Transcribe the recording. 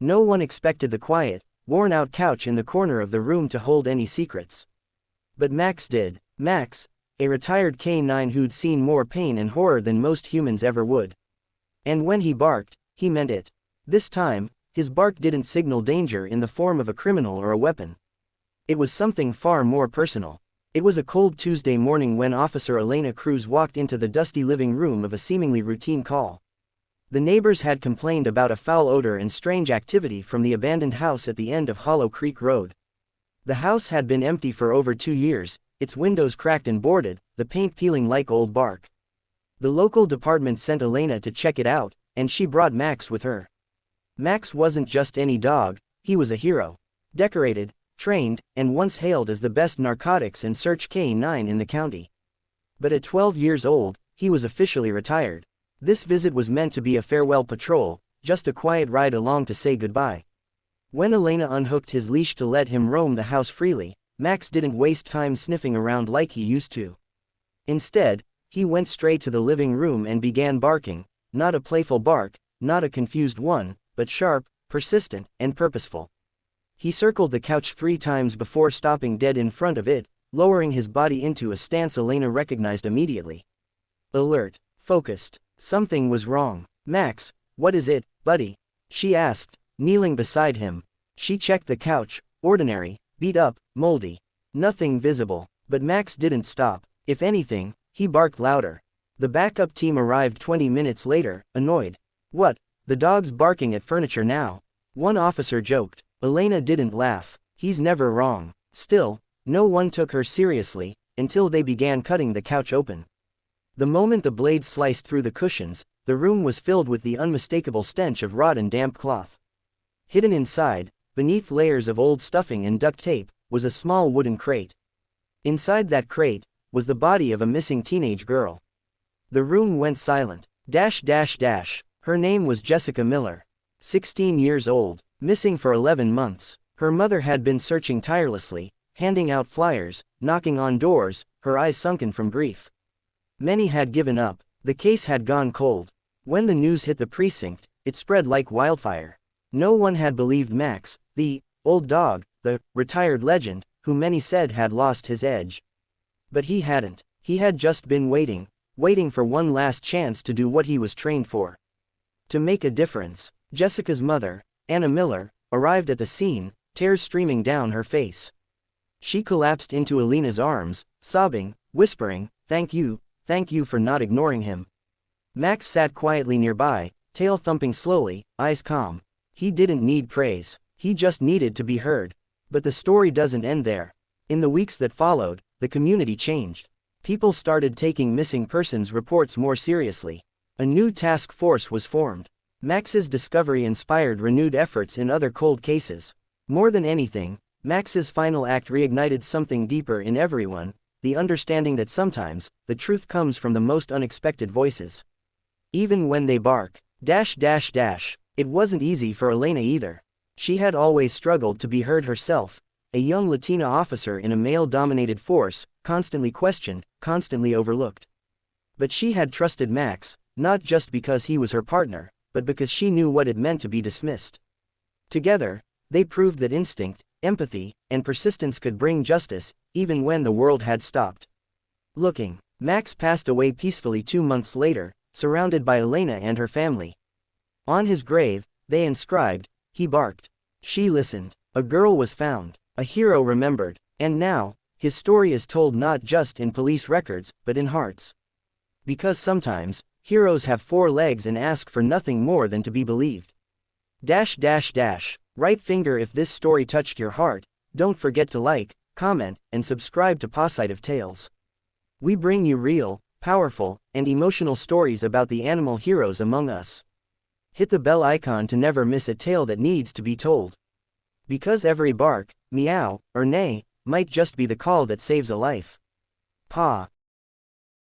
No one expected the quiet, worn-out couch in the corner of the room to hold any secrets. But Max did. Max, a retired canine who'd seen more pain and horror than most humans ever would. And when he barked, he meant it. This time, his bark didn't signal danger in the form of a criminal or a weapon. It was something far more personal. It was a cold Tuesday morning when Officer Elena Cruz walked into the dusty living room of a seemingly routine call. The neighbors had complained about a foul odor and strange activity from the abandoned house at the end of Hollow Creek Road. The house had been empty for over 2 years, its windows cracked and boarded, the paint peeling like old bark. The local department sent Elena to check it out, and she brought Max with her. Max wasn't just any dog, he was a hero. Decorated, trained, and once hailed as the best narcotics and search canine in the county. But at 12 years old, he was officially retired. This visit was meant to be a farewell patrol, just a quiet ride along to say goodbye. When Elena unhooked his leash to let him roam the house freely, Max didn't waste time sniffing around like he used to. Instead, he went straight to the living room and began barking, not a playful bark, not a confused one, but sharp, persistent, and purposeful. He circled the couch 3 times before stopping dead in front of it, lowering his body into a stance Elena recognized immediately. Alert, focused. Something was wrong. Max, what is it, buddy? She asked, kneeling beside him. She checked the couch, ordinary, beat up, moldy. Nothing visible. But Max didn't stop. If anything, he barked louder. The backup team arrived 20 minutes later, annoyed. What? The dog's barking at furniture now. One officer joked. Elena didn't laugh. He's never wrong. Still, no one took her seriously, until they began cutting the couch open. The moment the blade sliced through the cushions, the room was filled with the unmistakable stench of rotten damp cloth. Hidden inside, beneath layers of old stuffing and duct tape, was a small wooden crate. Inside that crate was the body of a missing teenage girl. The room went silent. Her name was Jessica Miller. 16 years old, missing for 11 months. Her mother had been searching tirelessly, handing out flyers, knocking on doors, her eyes sunken from grief. Many had given up. The case had gone cold. When the news hit the precinct, it spread like wildfire. No one had believed Max, the old dog, the retired legend, who many said had lost his edge. But he hadn't. He had just been waiting for one last chance to do what he was trained for. To make a difference. Jessica's mother, Anna Miller, arrived at the scene, tears streaming down her face. She collapsed into Elena's arms, sobbing, whispering, Thank you for not ignoring him." Max sat quietly nearby, tail thumping slowly, eyes calm. He didn't need praise. He just needed to be heard. But the story doesn't end there. In the weeks that followed, the community changed. People started taking missing persons reports more seriously. A new task force was formed. Max's discovery inspired renewed efforts in other cold cases. More than anything, Max's final act reignited something deeper in everyone, the understanding that sometimes, the truth comes from the most unexpected voices. Even when they bark. It wasn't easy for Elena either. She had always struggled to be heard herself, a young Latina officer in a male-dominated force, constantly questioned, constantly overlooked. But she had trusted Max, not just because he was her partner, but because she knew what it meant to be dismissed. Together, they proved that instinct, empathy, and persistence could bring justice, even when the world had stopped looking. Max passed away peacefully 2 months later, surrounded by Elena and her family. On his grave, they inscribed, "He barked. She listened. A girl was found. A hero remembered." And now, his story is told not just in police records, but in hearts. Because sometimes, heroes have 4 legs and ask for nothing more than to be believed. Right finger if this story touched your heart. Don't forget to like, comment, and subscribe to Positive Tales. We bring you real, powerful, and emotional stories about the animal heroes among us. Hit the bell icon to never miss a tale that needs to be told. Because every bark, meow, or neigh, might just be the call that saves a life. Paw.